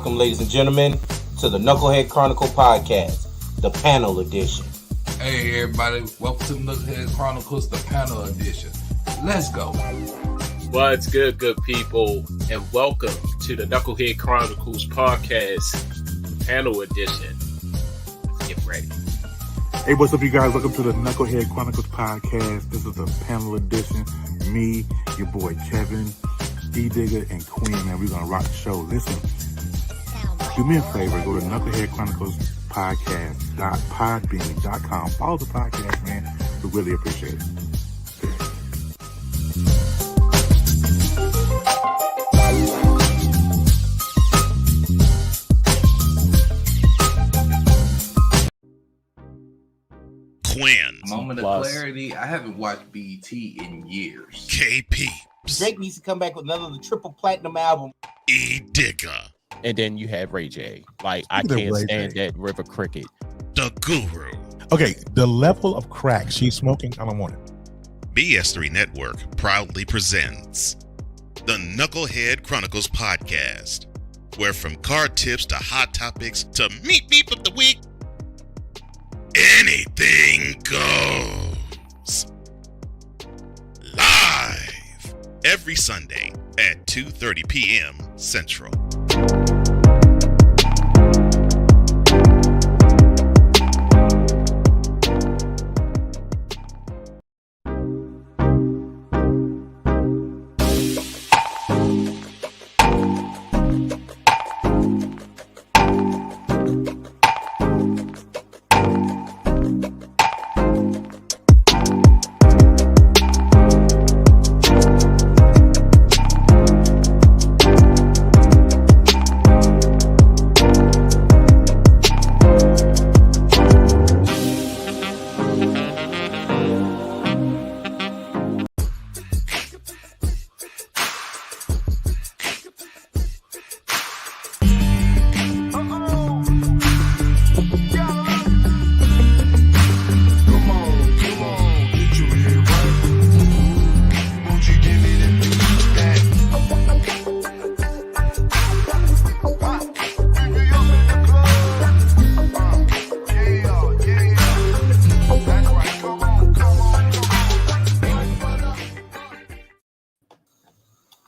Welcome, ladies and gentlemen, to the Knucklehead Chronicle Podcast, the panel edition. Hey, everybody. Welcome to the Knucklehead Chronicles, the panel edition. Let's go. What's good, good people, and welcome to the Knucklehead Chronicles Podcast, panel edition. Let's get ready. Hey, what's up, you guys? Welcome to the Knucklehead Chronicles Podcast. This is the panel edition. Me, your boy Kevin, D-Digger, and Queen, man. We're going to rock the show. Listen, do me a favor. Go to Knucklehead Chronicles Podcast.podbean.com. Follow the podcast, man. We really appreciate it. Quinn. Moment of clarity. I haven't watched BET in years. KP. Drake needs to come back with another triple platinum album. E-Digger. And then you have Ray J. Like, I can't stand that River Cricket. The Guru. Okay, the level of crack she's smoking, I don't want it. BS3 Network proudly presents the Knucklehead Chronicles Podcast, where from card tips to hot topics to meep of the week, anything goes. Live every Sunday at 2:30 p.m. Central.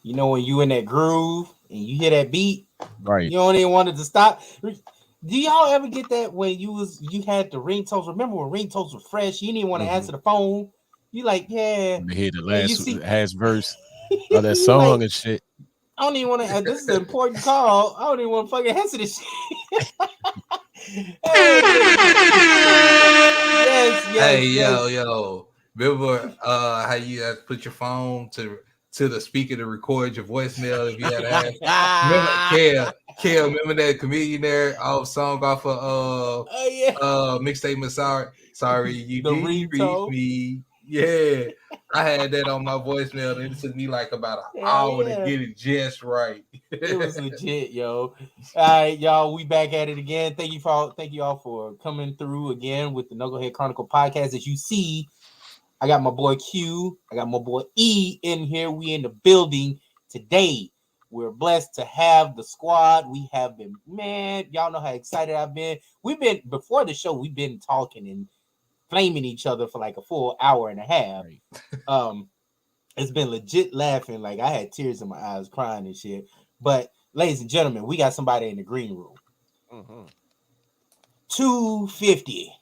You know, when you in that groove and you hear that beat, Right. you don't even want it to stop. Do y'all ever get that when you had the ringtones? Remember when ringtones were fresh? You didn't even want to answer the phone. You like, yeah. You hear the last verse of that song like, and shit. I don't even want to. This is an important call. I don't even want to fucking answer this shit. yes. Yo. Remember how you had to put your phone to the speaker to record your voicemail if you had to ask? Remember Kale, remember that comedian there song off of Mixtape Sorry, you did reach me. Yeah, I had that on my voicemail, and it took me like about an hour to get it just right. It was legit, yo. All right, y'all, we back at it again. Thank you all for coming through again with the Knucklehead Chronicle Podcast. As you see, I got my boy Q, I got my boy E in here. We in the building today. We're blessed to have the squad. We have been, man, y'all know how excited I've been. Before the show, we've been talking and flaming each other for like a full hour and a half. Right. It's been legit laughing. Like, I had tears in my eyes crying and shit. But ladies and gentlemen, we got somebody in the green room. 250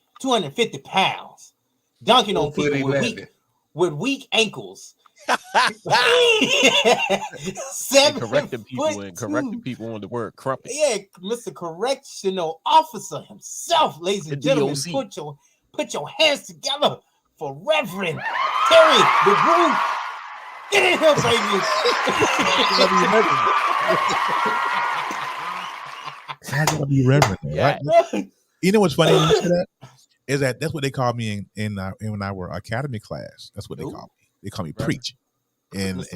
pounds. Dunking on people with weak ankles. Correcting people on the word crumpet. Yeah, Mr. Correctional Officer himself, ladies and gentlemen. Put your hands together for Reverend Terry the Groove. Get in here, baby. I gotta be reverent. Yeah. Right? You know what's funny when you say that? Is that's what they call me in when I were academy class. That's what they call me. They call me preach. And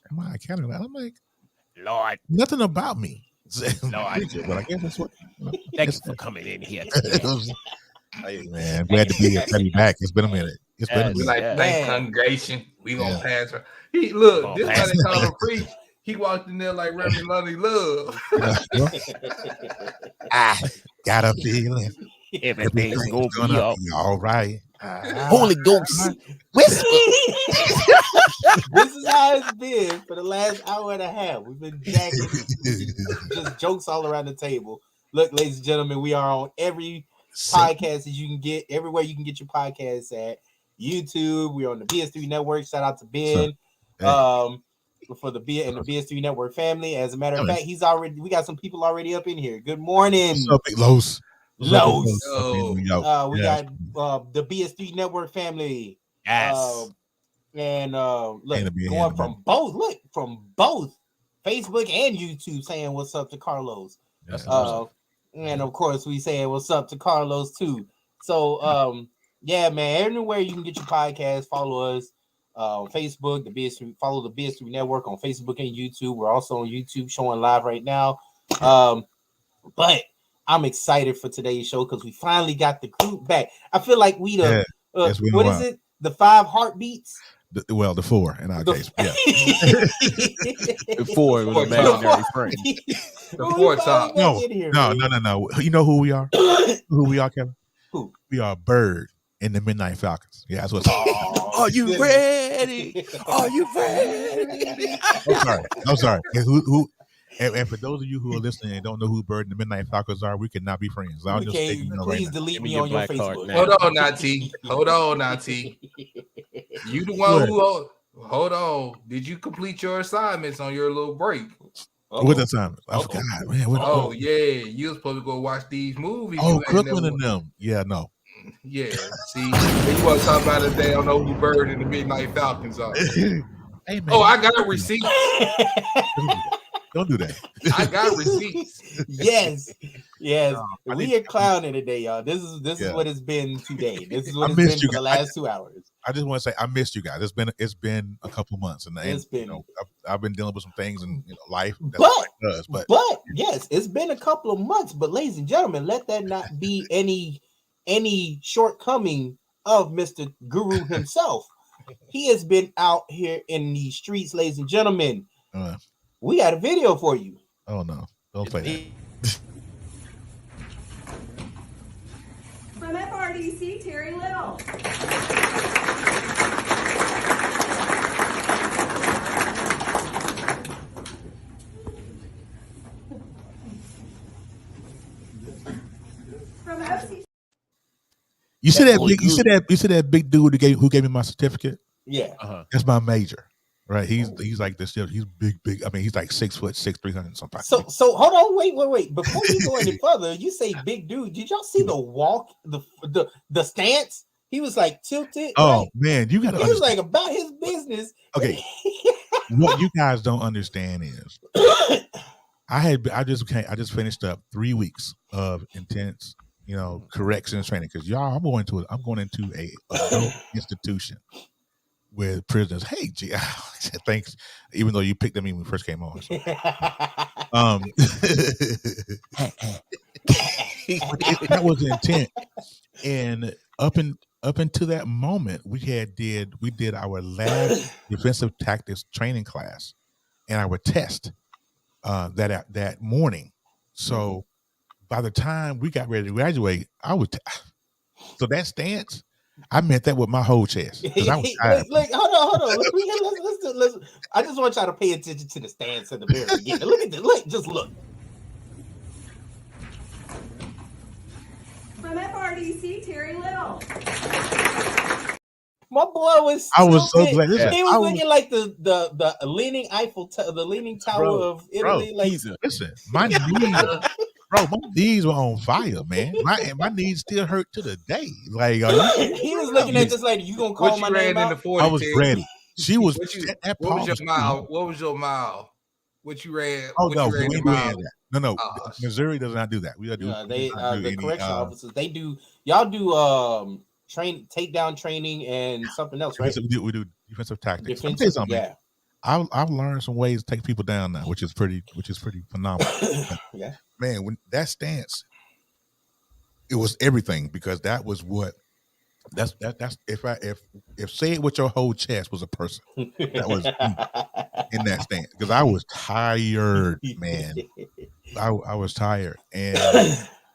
my academy class, I'm like, Lord, nothing about me. Lord, but I guess that's what. Thank you for coming in here. Hey, man, glad to be here. Glad to be back. It's been a minute. We like thank congregation. We gonna pass her. This why they call him preach. He walked in there like Reverend Lonnie Love. I got a feeling Everything's gonna be gonna up. be all right. Holy Ghost, whisper. This is how it's been for the last hour and a half. We've been jacking just jokes all around the table. Look, ladies and gentlemen, we are on every podcast that you can get, everywhere you can get your podcasts at. YouTube, we're on the BS3 Network. Shout out to Ben. For the BS3 Network family. As a matter of fact, we got some people already up in here. Good morning. What's up, Big Los? We got the BS3 Network family. Yes. And look, from both Facebook and YouTube saying what's up to Carlos. And of course we saying what's up to Carlos too. So yeah, man, everywhere you can get your podcast, follow us. Facebook, follow the BS3 Network on Facebook and YouTube. We're also on YouTube showing live right now. But I'm excited for today's show because we finally got the group back. I feel like what is it? The 5 heartbeats? The 4 in our case. Yeah. The 4 with imaginary friend. The 4 top. No. You know who we are? Who we are, Kevin? Who? We are Bird and the Midnight Falcons. Yeah, that's what's Are you ready? Are you ready? I'm sorry. And for those of you who are listening and don't know who Bird and the Midnight Falcons are, we cannot be friends. Please delete me on your Facebook. Hold on, now, T. You the one who. Hold on. Did you complete your assignments on your little break? What assignment? I forgot, man. Yeah, you was supposed to go watch these movies. Crooklyn and them. Yeah, no. Yeah, see, you want to talk about it? They don't know who Bird and the Midnight Falcons are. Hey, man. I got a receipt. Don't do that. I got receipts. Yes. We are clowning today, y'all. This is what it's been today. This is what it's been for the last 2 hours. I just want to say I missed you guys. It's been a couple months, and I've been dealing with some things in life. But yes, it's been a couple of months. But ladies and gentlemen, let that not be any shortcoming of Mr. Guru himself. He has been out here in these streets, ladies and gentlemen. We got a video for you. Oh no, don't play that. From FRDC, Terry Little. From FC. You see that big dude who gave me my certificate? Yeah. That's my major. Right, he's like this. He's big. I mean, he's like 6'6", 300 something. So hold on, wait. Before you go any further, you say big dude. Did y'all see the walk, the stance? He was like tilted. Oh right? Man, you gotta. He was like about his business. Okay, what you guys don't understand is, I just finished up 3 weeks of intense, corrections training because y'all, I'm going into a adult institution with prisoners. Hey, gee, thanks. Even though you picked them when we first came on. So. That was the intent. And up until that moment, we did our last defensive tactics training class and our test that morning. So by the time we got ready to graduate, so that stance. I meant that with my whole chest. I was tired. Hold on. Let's I just want y'all to pay attention to the stance at the very beginning. Look at this. Just look. From FRDC, Terry Little. My boy was. I was so glad. He was looking like the leaning the leaning tower of Italy. Listen, my knees. Bro, my knees were on fire, man. My knees still hurt to the day. Like he was looking at this lady. You gonna call my name out? I was ready. She was. What was your mile? What was your mile? What you ran? Oh no, we ain't doing that. No. Missouri does not do that. We do. The correction officers. They do. Y'all do takedown training and something else, right? We do defensive tactics. Yeah. I've learned some ways to take people down now, which is pretty phenomenal. Yeah. Man, when that stance, it was everything because that was what That's if say it with your whole chest was a person, that was me in that stand, because I was tired, man. I was tired, and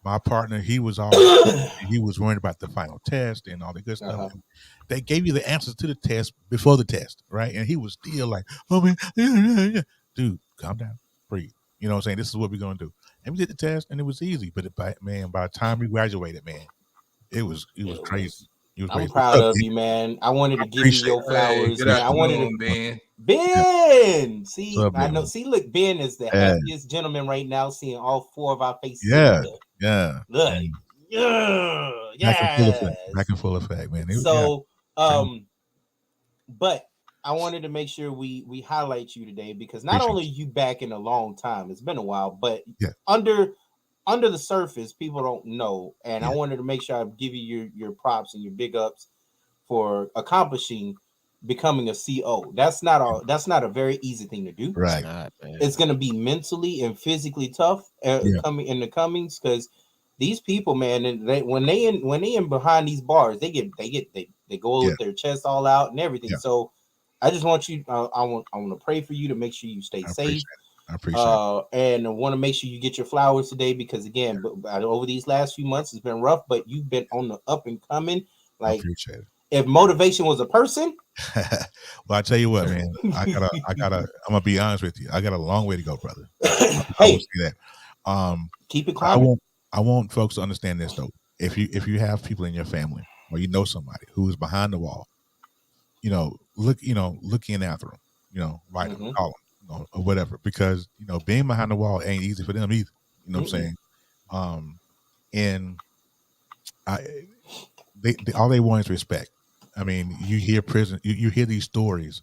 my partner, he was worried about the final test and all the good stuff. Uh-huh. They gave you the answers to the test before the test, right? And he was still like, "Oh man, yeah. Dude, calm down, breathe." You know what I'm saying? This is what we're gonna do. And we did the test, and it was easy. But by the time we graduated, man, it was crazy. It was I'm crazy. proud of you, man. I wanted to give you your flowers. Good Man. I wanted to afternoon, Ben. Ben. See, What's up, I Ben? know. See, look, Ben is the Yeah. happiest gentleman right now, seeing all four of our faces. Yeah, Look, yeah. look, And yeah. back in full effect, man. So, but I wanted to make sure we highlight you today, because not Appreciate only you back in a long time, it's been a while, but Yeah. under the surface, people don't know, and I Yeah. wanted to make sure I give you your props and your big ups for accomplishing becoming a CO. That's not a very easy thing to do. right. It's going to be mentally and physically tough coming in the comings, because these people, man, and when they in behind these bars, they go with their chest all out and everything. Yeah. So I just want you, I want to pray for you to make sure you stay safe. I appreciate it. And I want to make sure you get your flowers today, because again, over these last few months, it's been rough, but you've been on the up and coming. I Like, appreciate it. if motivation was a person, Well, I tell you what, man, I'm gonna be honest with you. I got a long way to go, brother. I hey, will say that. keep it climbing. I want folks to understand this though. If you have people in your family, or you know somebody who is behind the wall, look in after them, write them, call them, or whatever, because being behind the wall ain't easy for them either. You know what I'm saying? And they all they want is respect. I mean, you hear you hear these stories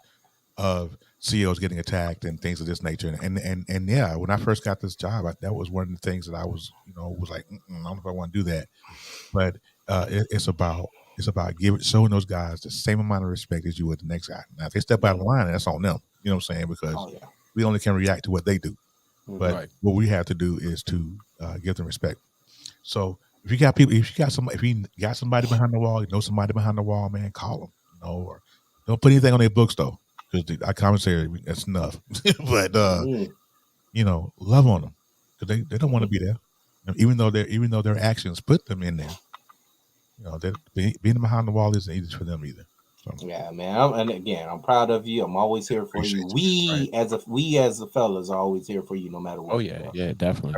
of CEOs getting attacked and things of this nature. And yeah, when I first got this job, that was one of the things that I was, was like, I don't know if I want to do that. But it's about showing those guys the same amount of respect as you would the next guy. Now, if they step out of line, that's on them. You know what I'm saying? Because we only can react to what they do. But what we have to do is to give them respect. So if you got somebody behind the wall, somebody behind the wall, man, call them. Or don't put anything on their books though, because I commentary, that's enough. But love on them, because they don't want to be there, even though their actions put them in there. Being behind the wall isn't easy for them either. So. Yeah, man. And again, I'm proud of you. I'm always here for you. We as the fellas are always here for you, no matter what. Oh yeah, definitely.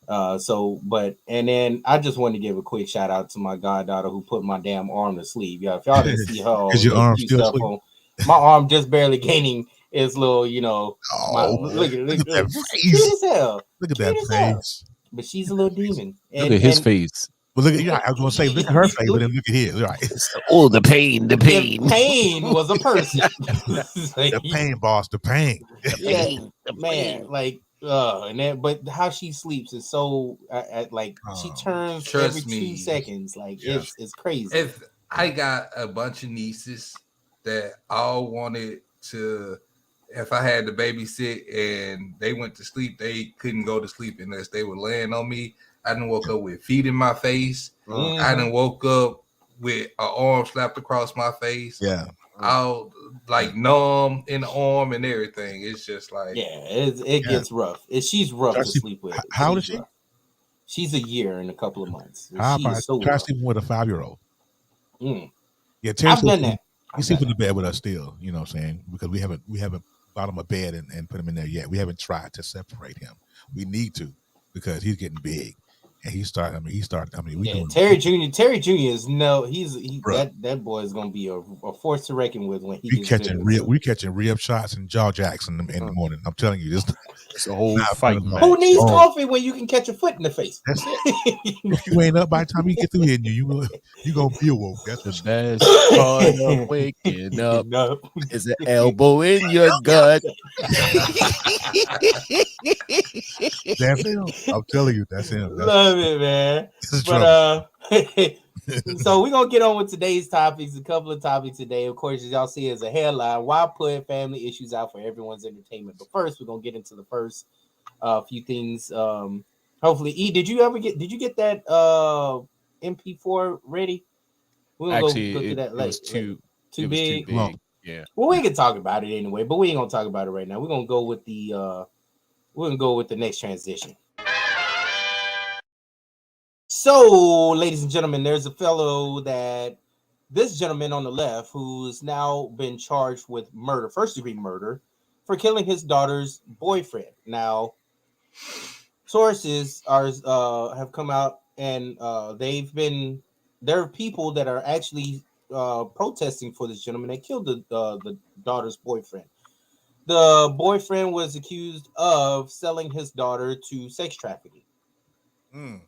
And then I just want to give a quick shout out to my goddaughter who put my damn arm to sleep. Yeah, if y'all didn't see her, is your arm still asleep? My arm just barely gaining its little, look at that face. Cute as hell. Look at that face. But she's a little demon. Look at his face. Well, look at I was gonna say look at her face, but then look at his. Right. Oh, the pain. The pain was a person. The pain, boss. The pain. Man, like. But how she sleeps is so she turns every 2 seconds. Like it's crazy. If I got a bunch of nieces that all wanted to, if I had to babysit and they went to sleep, they couldn't go to sleep unless they were laying on me. I done woke up with feet in my face. I done woke up with an arm slapped across my face. Yeah. I'll numb in the arm and everything. It's just like it gets rough. She's rough to sleep with. How old is she? She's a year and a couple of months. How about try sleeping with a 5-year-old? Yeah, I've done that. He sleeps in the bed with us still. You know what I'm saying? Because we haven't bought him a bed and put him in there yet. We haven't tried to separate him. We need to, because he's getting big. And Terry Jr. Terry Jr. is that boy is gonna be a force to reckon with when we catching rib shots and jaw jacks in the morning. I'm telling you, this it's a whole fight. Who needs coffee when you can catch a foot in the face? That's it. If you ain't up by the time you get through here, you gonna be awoke. That's the best part of waking up is an elbow in your gut. That's him. I'm telling you, that's him. Love it, man. But so we're gonna get on with today's topics. A couple of topics today, of course, as y'all see as a headline, why put family issues out for everyone's entertainment? But first, we're gonna get into the first few things. Hopefully, did you get that MP4 ready? We're gonna Actually, go through it that was later. too Too it was big. too big. Yeah. Well, we can talk about it anyway, but we ain't gonna talk about it right now. We're gonna go with the next transition. So, ladies and gentlemen, there's a fellow this gentleman on the left who's now been charged with murder, first-degree murder, for killing his daughter's boyfriend. Now, sources have come out and there are people that are actually protesting for this gentleman that killed the daughter's boyfriend. The boyfriend was accused of selling his daughter to sex trafficking.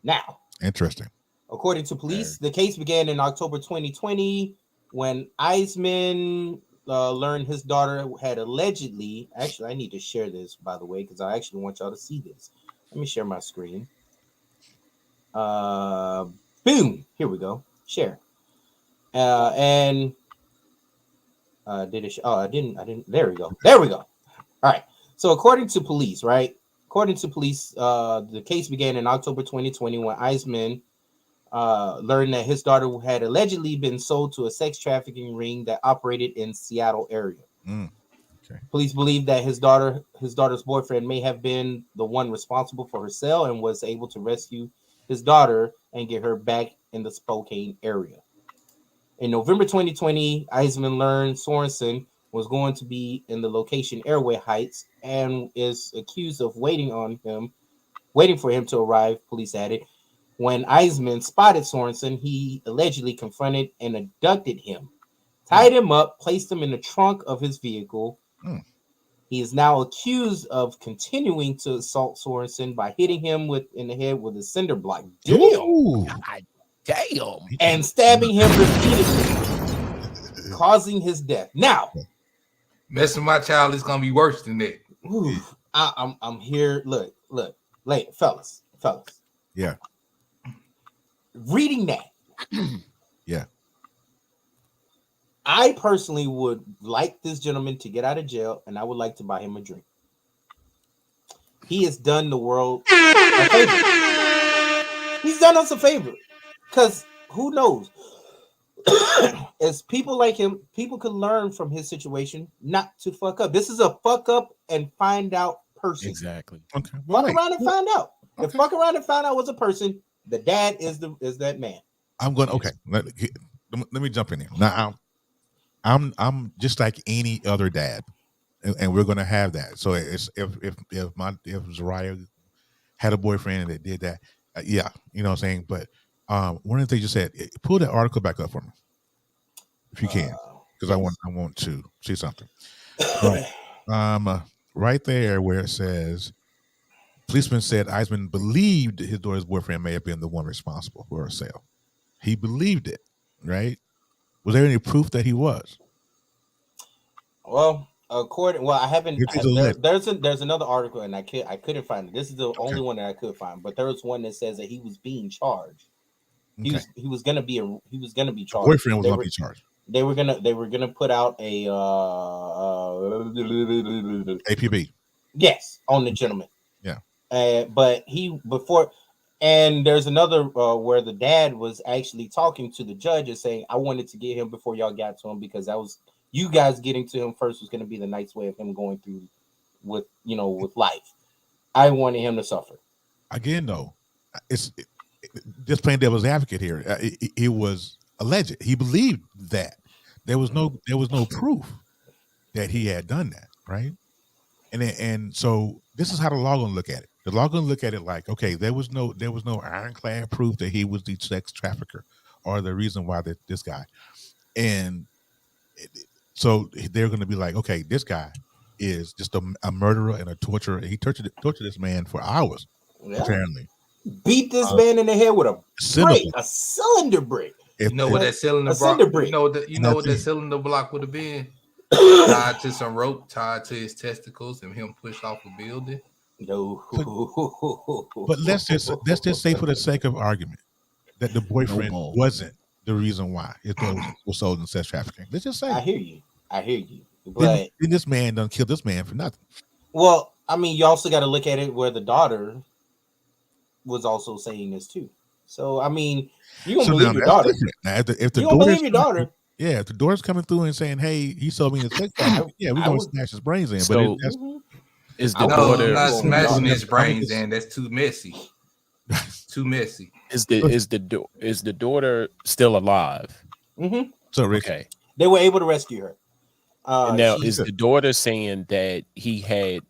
Now, Interesting. according to police, the case began in October 2020 when Eisman learned his daughter had allegedly. Actually, I need to share this, by the way, because I actually want y'all to see this. Let me share my screen. Boom. Here we go. Share. And did it? I didn't. There we go. There we go. All right. So according to police, right? According to police, the case began in October 2020 when Eisman learned that his daughter had allegedly been sold to a sex trafficking ring that operated in Seattle area. Okay. Police believe that his daughter's boyfriend may have been the one responsible for her sale and was able to rescue his daughter and get her back in the Spokane area. In November 2020, Eisman learned Sorensen was going to be in the location Airway Heights and is accused of waiting for him to arrive, police added. When Eisman spotted Sorensen, he allegedly confronted and abducted him, tied him up, placed him in the trunk of his vehicle. He is now accused of continuing to assault Sorensen by hitting him in the head with a cinder block. Damn. And stabbing him repeatedly, causing his death. Now, messing my child is gonna be worse than that. I'm here. Look, fellas. Yeah. Reading that. Yeah. I personally would like this gentleman to get out of jail, and I would like to buy him a drink. He has done the world a favor. He's done us a favor. Because who knows? As people like him, people could learn from his situation not to fuck up. This is a fuck up and find out person. Exactly. Okay. Fuck around and find out. If fuck around and find out was a person, the dad is that man. I'm going. Okay. Let me jump in here now. I'm just like any other dad, and we're gonna have that. So it's if Zariah had a boyfriend that did that, yeah, you know what I'm saying. But one of the things you said, pull that article back up for me, if you can, because I want to see something. Right there where it says, policeman said Eisman believed his daughter's boyfriend may have been the one responsible for her sale. He believed it, right? Was there any proof that he was? Well, I haven't. There's another article, and I couldn't find it. This is the only one that I could find. But there was one that says that he was being charged. He was gonna be charged. Boyfriend was gonna be charged. They were gonna put out a APB. Yes, on the gentleman. Yeah. And there's another where the dad was actually talking to the judge and saying, I wanted to get him before y'all got to him because that was you guys getting to him first was going to be the nice way of him going through with life. I wanted him to suffer. Again, though, it's just playing devil's advocate here. It was alleged. He believed that there was no proof that he had done that, right? And so this is how the law gonna look at it. The law gonna look at it like, okay, there was no ironclad proof that he was the sex trafficker or the reason why this guy, and so they're gonna be like, okay, this guy is just a murderer and a torturer. He tortured this man for hours, apparently. Beat this man in the head with a cylinder brick. You know what that cylinder block? You know what that cylinder block would have been? Tied to some rope, tied to his testicles, and him pushed off a building. No. But let's just say, for the sake of argument, that the boyfriend wasn't the reason why his daughter was sold in sex trafficking. Let's just say. I hear you. But then this man done killed this man for nothing. Well, I mean, you also got to look at it where the daughter was also saying this too. So I mean, you gonna So believe now your that's daughter. different. Now, if the You gonna daughter's believe your coming daughter. through- yeah, if the daughter's coming through and saying, "Hey, he sold me a sex trafficking," yeah, we're I gonna would- snatch his brains in. But So that's is I the would No, believe I'm daughter not you on smashing your his brains in. That's too messy. Too messy. is the daughter still alive? Mhm. so Rich. Okay. They were able to rescue her. And now She- is the daughter saying that he had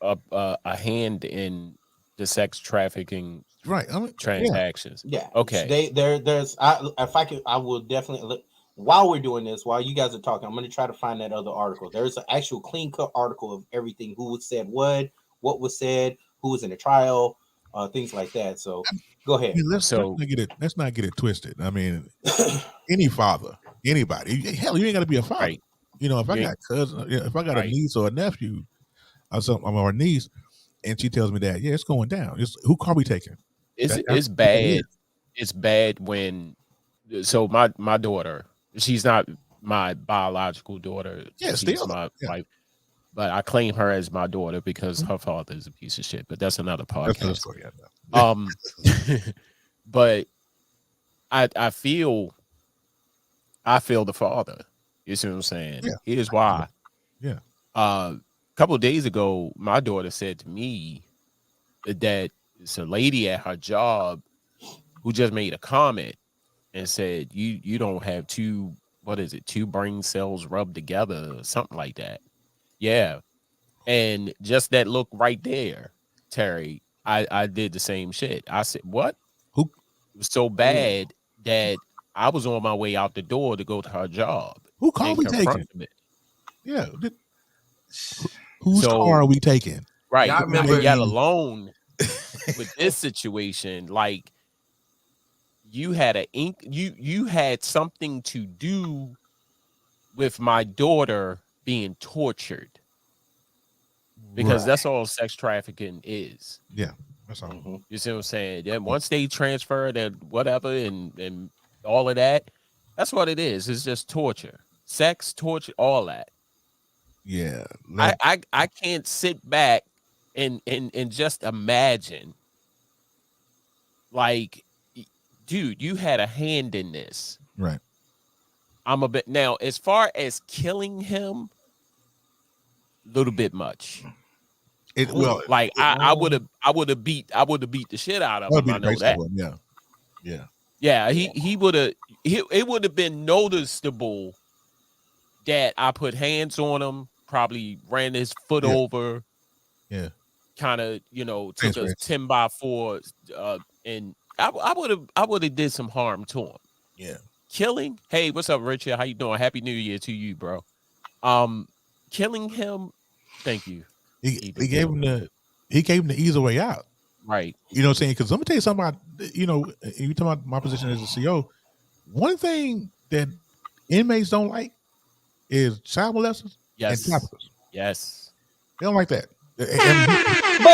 a hand in the sex trafficking Right. I mean, yeah. transactions? yeah. Okay. There's. If I could, I will definitely look. While we're doing this, while you guys are talking, I'm going to try to find that other article. There's an actual clean cut article of everything: who said what was said, who was in the trial, things like that. So go ahead. I mean, let's So- not get it twisted. I mean, any father, anybody, hell, you ain't got to be a father. Right. You know, if I You got cousin, if I got a Right. niece or a nephew, or a niece, and she tells me that, yeah, it's going down. Who car we taking? It's That- it's that bad. is. It's bad when my daughter, she's not my biological daughter. Yeah, she's still, my yeah. wife. But I claim her as my daughter because her father is a piece of shit. But that's another That's another podcast. story. Yeah, But I feel the father. You see what I'm saying? Yeah. Here's why. Yeah. A couple of days ago, my daughter said to me that it's a lady at her job who just made a comment and said, you don't have two brain cells rubbed together or something like that. Yeah. And just that look right there, Terry, I did the same shit. I said, what? Who? It was so bad that I was on my way out the door to go to her job. Who car and we confront taking? it. Yeah. Whose So- car are we taking? Right. Y'all Not remember- yet alone with this situation, like you had you had something to do with my daughter being tortured. Because Right. that's all sex trafficking is. Yeah, that's all. Mhm. You see what I'm saying? Then once they transfer that whatever and all of that, that's what it is. It's just torture. Sex, torture, all that. Yeah. I can't sit back and just imagine, like, dude, you had a hand in this. Right. I'm a bit now as far as killing him, a little bit much. Like I would have beat the shit out of That'd him. be I the know base that. one, yeah. Yeah. Yeah, he would have. It would have been noticeable that I put hands on him, probably ran his foot Yeah. over. Yeah. Kind of, took Thanks, a Ray. 10x4, and I would have did some harm to him. Yeah. Killing. Hey, what's up, Richard? How you doing? Happy New Year to you, bro. Killing him. Thank you. He gave him the easy way out. Right. You know what I'm saying? Because let me tell you something about, you talking about my position as a CEO. One thing that inmates don't like is child molesters Yes. and traffickers. Yes. They don't like that. But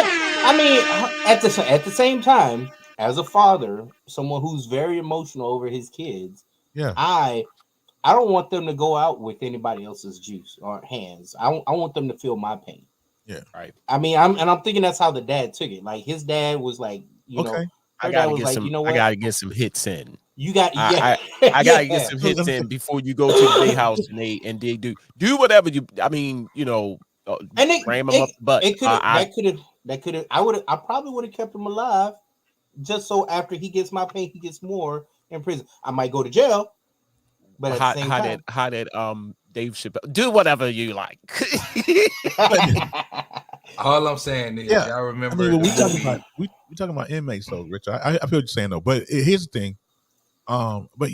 I mean, at the same time, as a father, someone who's very emotional over his kids, Yeah. I don't want them to go out with anybody else's juice or hands. I want them to feel my pain. Yeah. Right. I mean, I'm thinking that's how the dad took it. Like his dad was like, Okay. I her dad gotta was get like, some. you know I what? gotta get some hits in. You got, I gotta get some hits in before you go to the day house and they do whatever you. I mean, and ram them up the butt. That could have. I probably would have kept him alive, just so after he gets my pain, he gets more in prison. I might go to jail, but at the same time, how did Dave Chappelle do whatever you like. All I'm saying is, Yeah. y'all I remember mean, we the talking movie- about we talking about inmates though, Rich. I feel what you're saying though, but here's the thing. But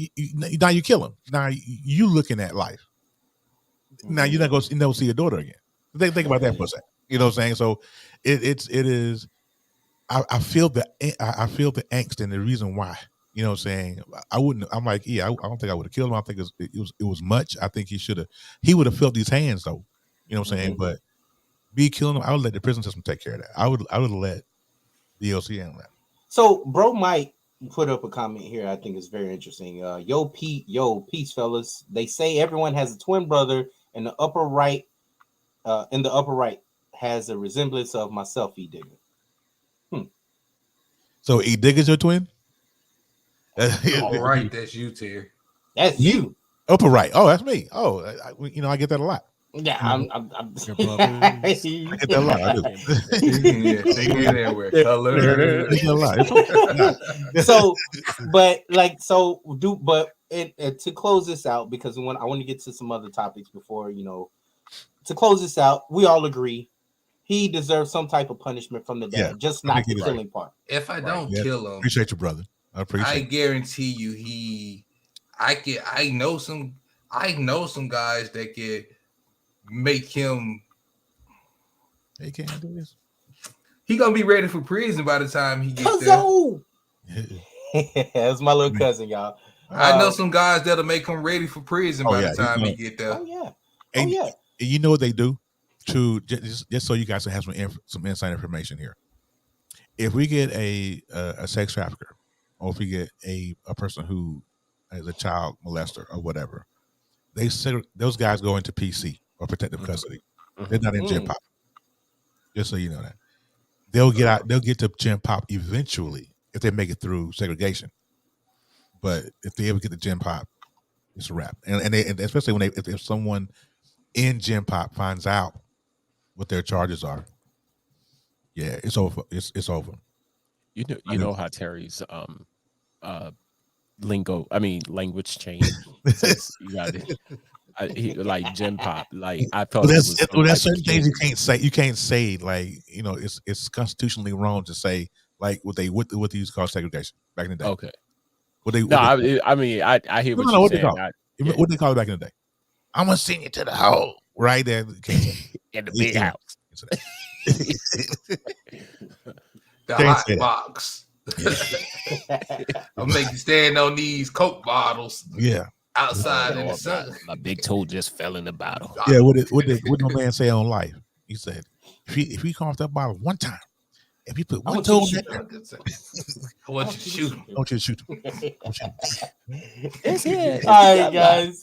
now you kill him. Now you looking at life. Now you're not going to never see your daughter again. Think about that for a second. You know what I'm saying? So it is. I feel the angst and the reason why. You know what I'm saying? I wouldn't. I'm like, yeah, I don't think I would have killed him. I think it was much. I think he would have felt these hands though. You know what I'm saying? But be killing him, I would let the prison system take care of that. I would have let the DLC handle that. So, bro, Mike put up a comment here. I think is very interesting. Yo, Pete, peace, fellas. They say everyone has a twin brother, and the upper right, has a resemblance of myself, E Digger. So E Digger's your twin? Oh, All right, that's you, Terry. That's you. Upper right. Oh, that's me. Oh, I get that a lot. Yeah, I'm Your brothers. I get that a lot. I do. Yeah, they get there with color. I get that a lot. It's okay. So, but to close this out, because I want to get to some other topics before, to close this out, we all agree he deserves some type of punishment from the dad, Yeah, just I not think the he's killing part. If I don't Yeah. kill him, Appreciate you, brother. I appreciate I it. guarantee you, I know some guys that can make him. Hey, can't do this. He gonna be ready for prison by the time he gets there. Cuzzo! That's my little cousin, y'all. I know some guys that'll make him ready for prison by the time he get there. Oh yeah. And, Oh yeah. and you know what they do? To just so you guys have some inside information here. If we get a sex trafficker, or if we get a person who is a child molester or whatever, those guys go into PC or protective custody. They're not in Gen Pop. Just so you know that. They'll get out. They'll get to Gen Pop eventually if they make it through segregation. But if they ever get to Gen Pop, it's a wrap. And especially when if someone in Gen Pop finds out what their charges are, yeah, it's over. It's over. You know how Terry's language changed. Since you got it. Like Gen Pop. Like I thought There's certain things you can't say. You can't say it's constitutionally wrong to say like what they used to call segregation back in the day. Okay. I hear what no, you're what saying. What they call it back in the day? I'm gonna send you to the hole right there In the big house. The Can't hot say that. box. I'll make you stand on these Coke bottles Yeah, outside in the sun. My big toe just fell in the bottle. yeah. What did my man say on life? He said, if he come off that bottle one time, if he put one toe in that, I want you to shoot him. I want you to shoot him. It's here. All right, guys.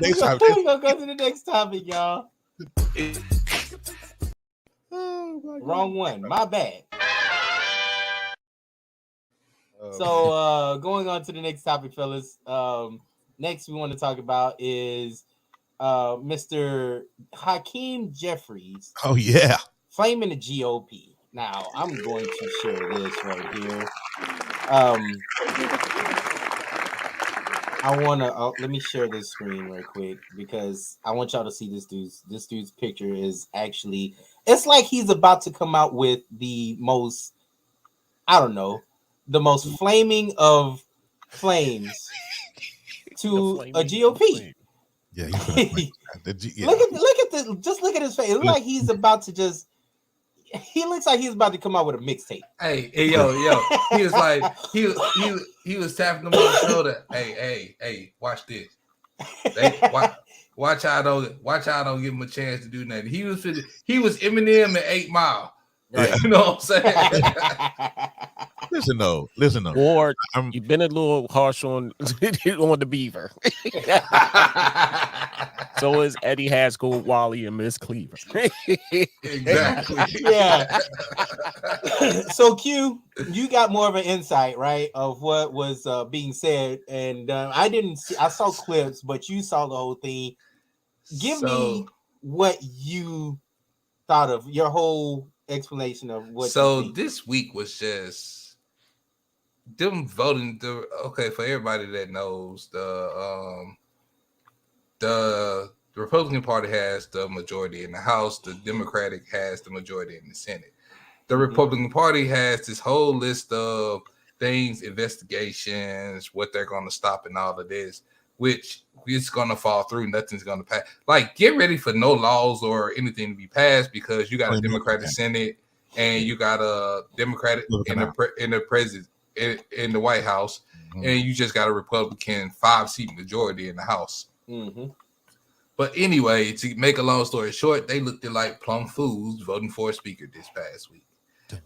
Next time. We're gonna go to the next topic, y'all. Wrong one. My bad. So going on to the next topic, fellas. Next we want to talk about is Mr. Hakeem Jeffries. Oh yeah. Flaming the GOP. Now I'm going to share this right here. I want to let me share this screen real quick because I want y'all to see this dude's picture is actually, it's like he's about to come out with the most, I don't know, the most flaming of flames to a GOP. Yeah. Look at this. Just look at his face. It looks like he's about to just. He looks like he's about to come out with a mixtape. Hey, yo. He was like, he was tapping him on the shoulder. Hey, watch this. Watch how I don't give him a chance to do nothing. He was Eminem at 8 Mile. Right. You know what I'm saying? Listen though. Or you've been a little harsh on the Beaver. So is Eddie Haskell, Wally, and Miss Cleaver. Exactly. Yeah. So Q, you got more of an insight, right, of what was being said, and I didn't see. I saw clips, but you saw the whole thing. Give me what you thought of your whole explanation of what. So this week was just them voting. Okay, for everybody that knows, the Republican Party has the majority in the House. The Democratic has the majority in the Senate. The Republican Party has this whole list of things, investigations, what they're going to stop, and all of this, which is going to fall through. Nothing's going to pass. Like, get ready for no laws or anything to be passed because you got a Democratic Senate and you got a Democratic in the president in the White House, and you just got a Republican 5-seat majority in the House. Mm-hmm. But anyway, to make a long story short, they looked at like plum fools voting for a speaker this past week.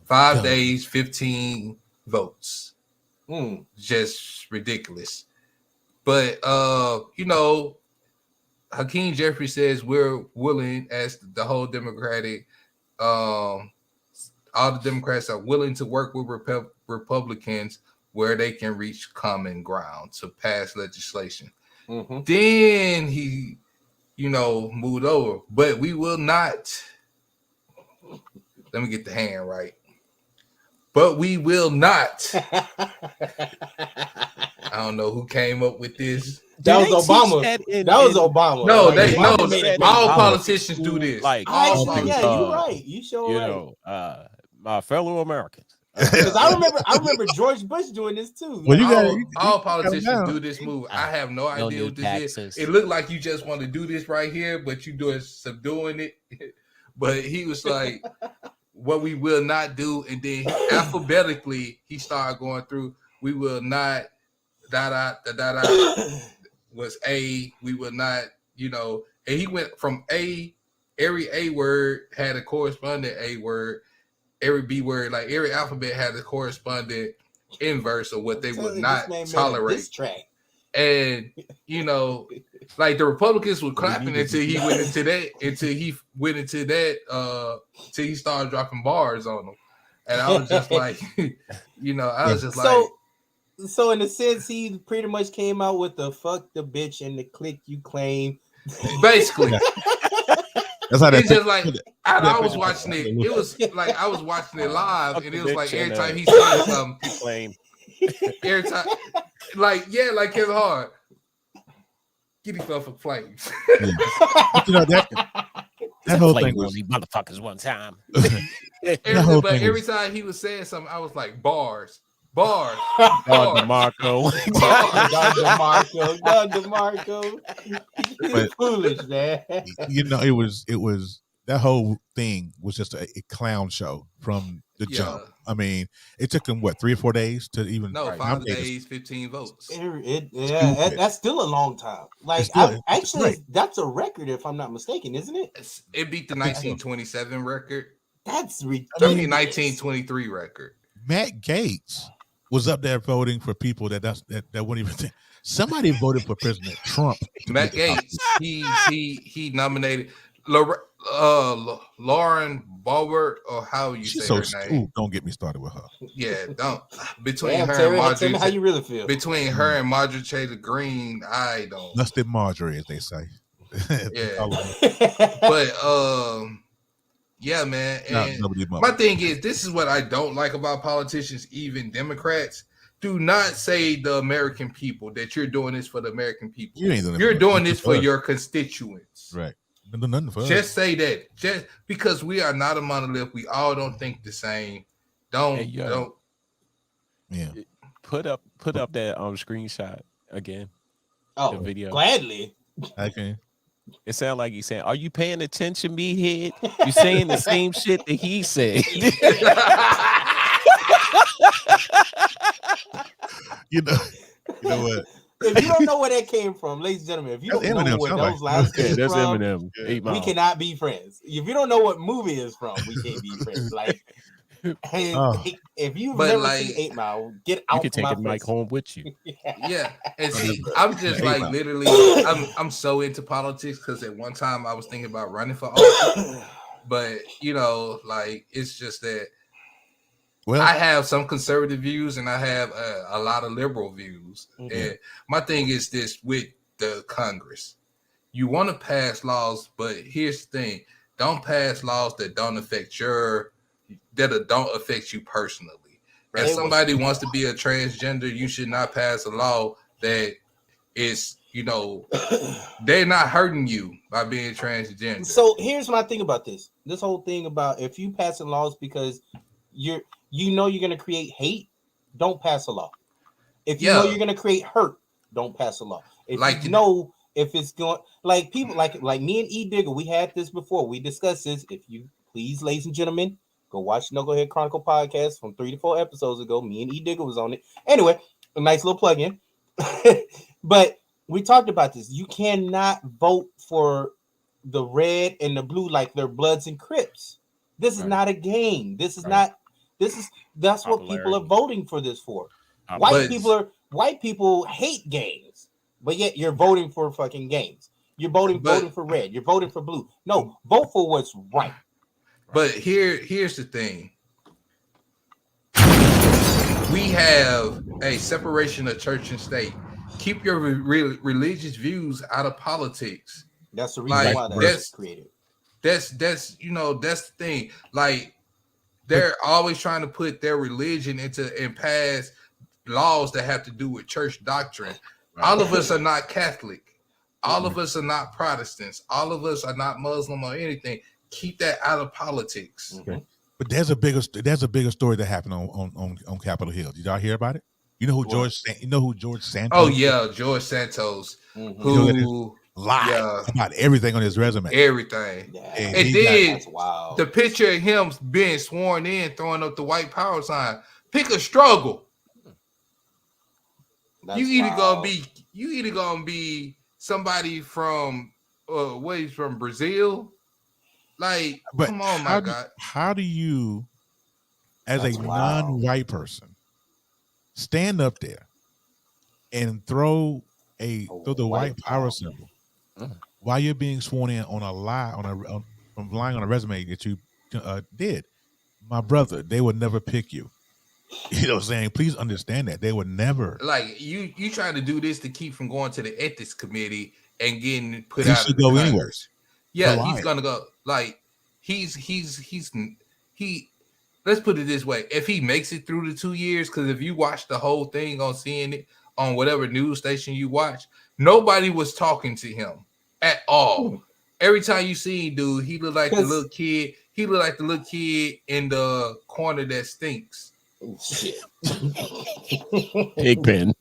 5 days, 15 votes. Just ridiculous. But Hakeem Jeffries says we're willing, as the whole Democratic all the Democrats are willing to work with Republicans where they can reach common ground to pass legislation. Mhm. Then he, moved over. But we will not. Let me get the hand right. But we will not. I don't know who came up with this. That was Obama. That was Obama. No, Like, no. Obama All politicians do this. Like, all actually, yeah, politicians. you're right. You sure right. My fellow Americans. Because I remember George Bush doing this too. Well, all politicians do this move. I have no idea what this is. It looked like you just want to do this right here, but you doing subduing it. But he was like, what we will not do, and then alphabetically he started going through. We will not was A. We will not, and he went from A. Every A word had a corresponding A word. Every B word, like every alphabet had a corresponding inverse of what they would not tolerate. And like the Republicans were clapping until he went into that, till he started dropping bars on them. And I was just like, So in a sense, he pretty much came out with the fuck the bitch and the click you claim. Basically. That's how it's just like I was watching it. It was like I was watching it live, and it was like every time he said something, every time, like Kevin Hart, get himself a flames. That whole thing was motherfuckers one time. Every time he was saying something, I was like bars. Don DeMarco. Don DeMarco. You're foolish, man. It was that whole thing was just a clown show from the jump. I mean, it took them 3 or 4 days to even 5 days, 15 votes. That's still a long time. Like that's a record if I'm not mistaken, isn't it? It beat the 1927 record. That's ridiculous. 1923 record. Matt Gaetz was up there voting for people that wouldn't even think. Somebody voted for President Trump. Matt Gaetz, he nominated Lauren Boebert, or how you say her name. Ooh, don't get me started with her. Yeah, don't. Between her Terry, and Marjorie, how you really feel? Between her and Marjorie Taylor Greene, I don't. Lusted Marjorie, as they say. Yeah, but yeah, man. And my thing is, this is what I don't like about politicians, even Democrats. Do not say the American people that you're doing this for the American people. You're doing this for your constituents. Right. Nothing for just us. say that. Just because we are not a monolith, we all don't think the same. Don't. Yeah. Put up that screenshot again. Oh, the video. Gladly. Okay. It sounds like he's saying, "Are you paying attention, meathead? You're saying the same shit that he said." You know what? If you don't know where that came from, ladies and gentlemen, if you don't know where those lines came that's from, Eminem. We cannot be friends. If you don't know what movie is from, we can't be friends. Like, if you've never seen 8 Mile, get out. You can take a mic home with you. Yeah, and see, I'm just like literally, I'm so into politics because at one time I was thinking about running for office, but like it's just that. Well, I have some conservative views and I have a lot of liberal views. Mm-hmm. And my thing is this with the Congress. You want to pass laws, but here's the thing. Don't pass laws that don't affect you personally. Right. If somebody wants to be a transgender, you should not pass a law that is, they're not hurting you by being transgender. So here's my thing about this. This whole thing about if you passing laws because you're going to create hate, don't pass a law. If you know you're going to create hurt, don't pass a law. If if it's going like people like me and E Digger, we had this before. We discussed this. If you please, ladies and gentlemen, go watch Knucklehead Chronicle podcast from 3 to 4 episodes ago. Me and E Digger was on it. Anyway, a nice little plug-in. But we talked about this. You cannot vote for the red and the blue like they're Bloods and Crips. This is not a game. This is not. That's what people are voting for this for. White people hate games, but yet you're voting for fucking games. You're voting for red. You're voting for blue. No, vote for what's right. But here's the thing. we have a separation of church and state. Keep your religious views out of politics. That's the reason why that's created. That's you know, that's the thing. Like they're always trying to put their religion into and pass laws that have to do with church doctrine. Right. All of us are not Catholic. All of us are not Protestants. All of us are not Muslim or anything. Keep that out of politics. Okay. But there's a bigger story that happened on Capitol Hill. Did y'all hear about it? You know who George Santos? Oh yeah, George Santos, who lied about everything on his resume. Everything. Yeah. And then the picture of him being sworn in, throwing up the white power sign. Pick a struggle. You either gonna be somebody from he's from Brazil. Like, but come on, my God. How do you, as a non-white person, stand up there and throw the white power symbol while you're being sworn in on a lie from lying on a resume that you did? My brother, they would never pick you. You know what I'm saying? Please understand that they would never. Like you trying to do this to keep from going to the ethics committee and getting put out of the Congress. Anywhere. Yeah, he's gonna go. Like he. Let's put it this way: if he makes it through the 2 years, because if you watch the whole thing on CNN, on whatever news station you watch, nobody was talking to him at all. Every time you see him, dude, he looked like the little kid. He looked like the little kid in the corner that stinks. Shit. Pigpen.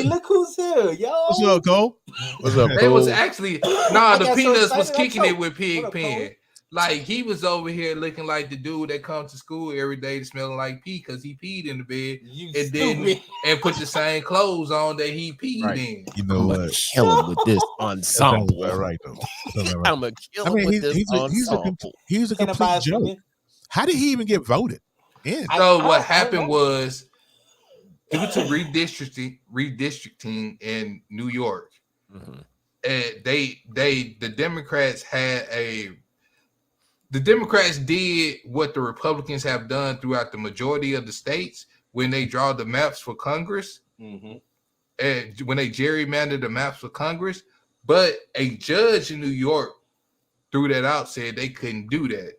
Look who's here, yo. What's up, Cole? What's up, Cole? They was actually the Peanuts was kicking it with Pigpen. Like he was over here looking like the dude that comes to school every day smelling like pee because he peed in the bed and put the same clothes on that he peed in. You know what? Kill him with this ensemble. Right though. I'm gonna kill him with this ensemble. He's a complete joke. How did he even get voted in? So what happened was due to redistricting in New York, and the Democrats did what the Republicans have done throughout the majority of the states when they draw the maps for Congress, and when they gerrymander the maps for Congress. But a judge in New York threw that out, said they couldn't do that.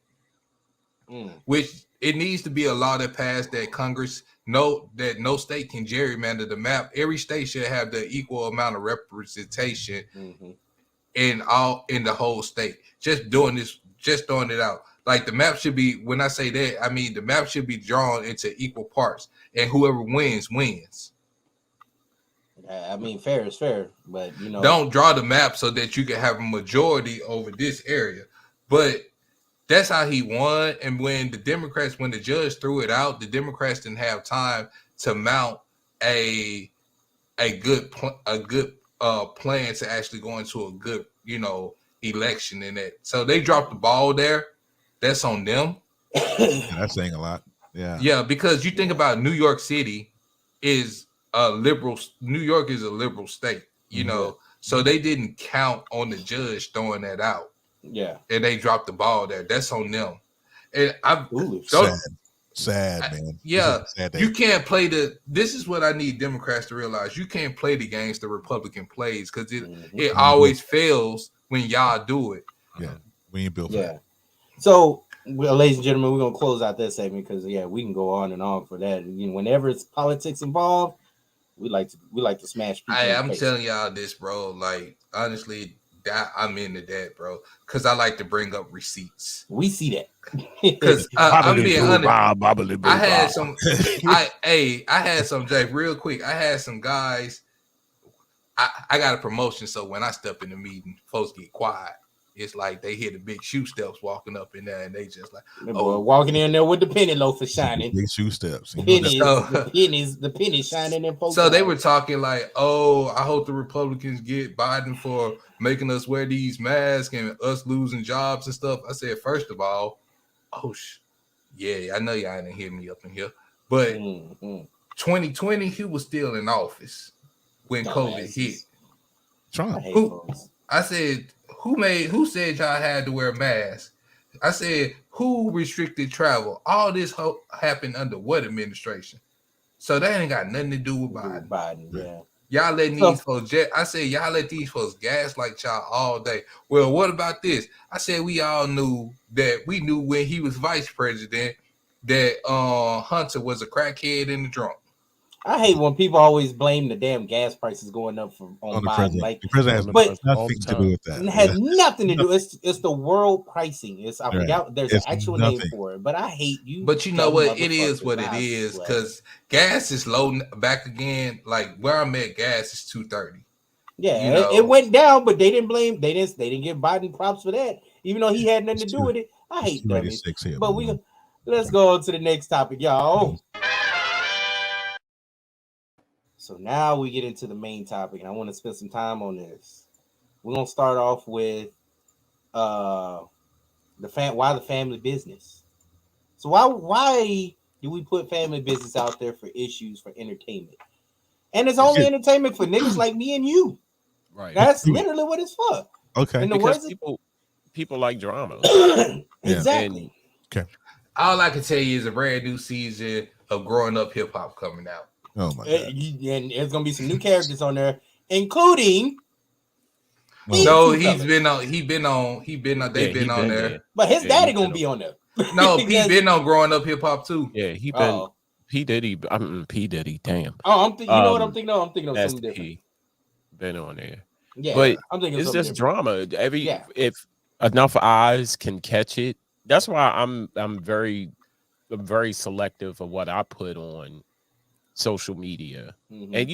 Which it needs to be a law that passed that Congress that no state can gerrymander the map. Every state should have the equal amount of representation in the whole state. Just throwing it out. Like the map should be. When I say that, I mean the map should be drawn into equal parts, and whoever wins. I mean, fair is fair, but don't draw the map so that you can have a majority over this area, but. That's how he won. And when the judge threw it out, the Democrats didn't have time to mount a good plan to actually go into a good, election in it. So they dropped the ball there. That's on them. That's saying a lot. Yeah. Yeah, because you think about New York City is a liberal. New York is a liberal state, so they didn't count on the judge throwing that out. Yeah, and they dropped the ball there. That's on them. And sad, man. Yeah, you can't play this is what I need Democrats to realize. You can't play the games the Republican plays because it always fails when y'all do it. Yeah, we ain't built for that. So, ladies and gentlemen, we're gonna close out that segment because we can go on and on for that. Whenever it's politics involved, we like to smash people. I'm telling y'all this, bro. Like honestly. I'm into that, bro, because I like to bring up receipts. We see that because I'm being honest. I had some Jay real quick. I had some guys. I got a promotion, so when I step in the meeting, folks get quiet. It's like they hear the big shoe steps walking up in there, and they just like, walking in there with the penny loafers shining. Big shoe steps. The penny shining in folks. So they were talking like, I hope the Republicans get Biden for making us wear these masks and us losing jobs and stuff. I said, first of all, yeah, I know y'all didn't hear me up in here, but 2020, he was still in office when COVID hit. Trump. I said, who said y'all had to wear masks? I said, Who restricted travel? All this happened under what administration? So that ain't got nothing to do with Biden. Yeah. Y'all letting these folks I said y'all let these folks gaslight y'all all day. Well, what about this? I said we all knew when he was vice president that Hunter was a crackhead and a drunk. I hate when people always blame the damn gas prices going up on the Biden. president. Like The president has nothing to do with that. It has nothing to do. It's the world pricing. I forgot there's It's an actual nothing. name for it, but I hate you. But you know what? It is motherfuckers. what it is because gas is low back again. Like where I'm at, gas is $2.30. Yeah, You know. it went down, but they didn't blame. They didn't give Biden props for that, even though he had nothing to do with it. I hate dummies. But let's go on to the next topic, y'all. So now we get into the main topic, and I want to spend some time on this. We're gonna start off with why the family business. So why do we put family business out there for issues for entertainment? And it's only entertainment for niggas like me and you. Right. That's literally what it's for. Okay. In the Because words people like drama. Exactly. All I can tell you is a brand new season of growing up hip hop coming out. Oh my god! And there's gonna be some new characters on there, including. No, they've been on there. But his daddy gonna be on there. No, he been on growing up hip hop too. Yeah, he been. P Diddy. P Diddy. Damn. Oh, you know what I'm thinking of? I'm thinking of something different. He been on there. Yeah, but I'm thinking it's just drama. Yeah. If enough eyes can catch it, that's why I'm very selective of what I put on social media. Mm-hmm. And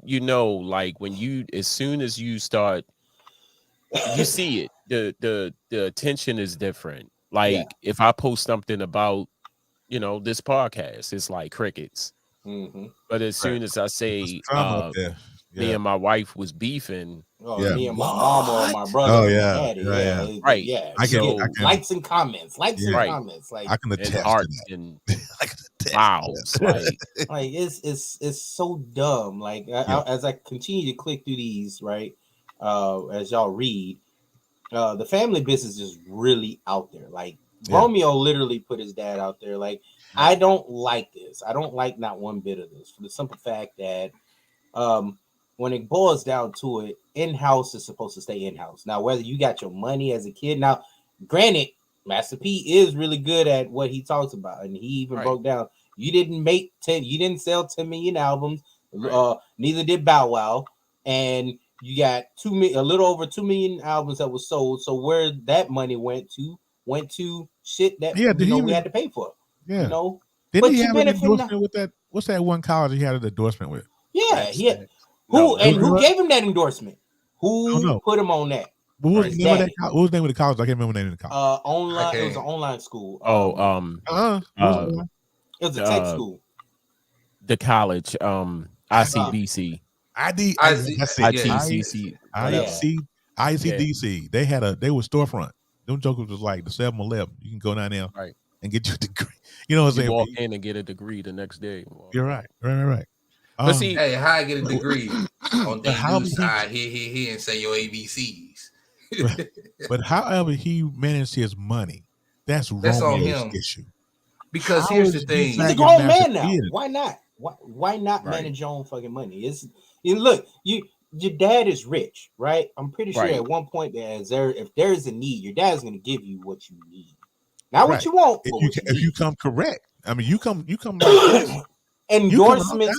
you know, like when as soon as you start, you see it, the attention is different. Like if I post something about, this podcast, it's like crickets. Mm-hmm. But as soon as I say me and my wife was beefing, me and my mama or my brother, daddy, right, I can likes and comments, like I can attest and hearts and vows, like it's so dumb. Like as I continue to click through these, right, as y'all read, the family business is really out there. Like Romeo literally put his dad out there. Like I don't like this. I don't like not one bit of this for the simple fact that when it boils down to it, in-house is supposed to stay in-house. Now, whether you got your money as a kid, now, granted, Master P is really good at what he talks about, and he even broke down. You didn't sell 10 million albums, neither did Bow Wow, and you got a little over 2 million albums that was sold. So where that money went to shit that we had to pay for. Yeah, didn't he have an endorsement with that? What's that one college he had an endorsement with? Yeah, who gave him that endorsement? Who put him on that? What was the name of the college? I can't remember the name of the college. Online. It was an online school. It was a tech school. The college, ICBC. ICDC. They were storefront. Them jokers was like the 7-Eleven. You can go down there and get your degree. You know what I'm saying? Walk in and get a degree the next day. You're right. Right. But see, hey, how I get a degree on the side here and say your ABCs. But however he managed his money, that's on him. Issue. Because here's the thing: he's a grown man now. Why not? Why not manage your own fucking money? Look, your dad is rich, right? I'm pretty sure at one point if there is a need, your dad's going to give you what you need, not what you want. If you come correct, I mean, you come. Endorsements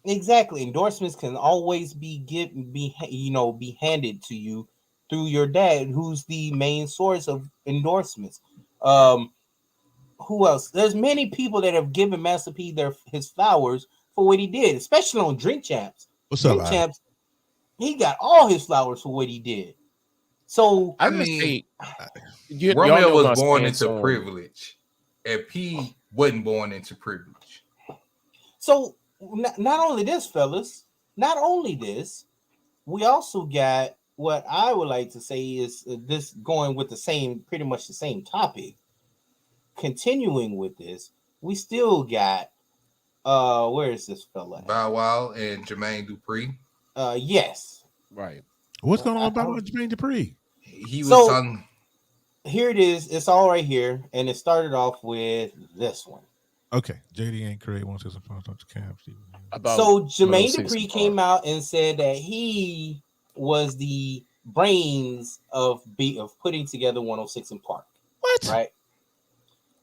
Endorsements can always be handed to you through your dad, who's the main source of endorsements. Who else? There's many people that have given Master P his flowers for what he did, especially on Drink Champs. What's up, Drink Champs? He got all his flowers for what he did. So I mean, Romeo was born into privilege, and P wasn't born into privilege. So not only this, fellas, we also got what I would like to say is this going with pretty much the same topic. Continuing with this, we still got where is this fella? Bow Wow and Jermaine Dupri. Yes. Right. What's going on about Jermaine Dupri? He was here it is. It's all right here, and it started off with this one. Okay, JD ain't create one system to Cam. About So Jermaine 106 Dupri and came out and said that he was the brains of putting together 106 in Park. What? Right?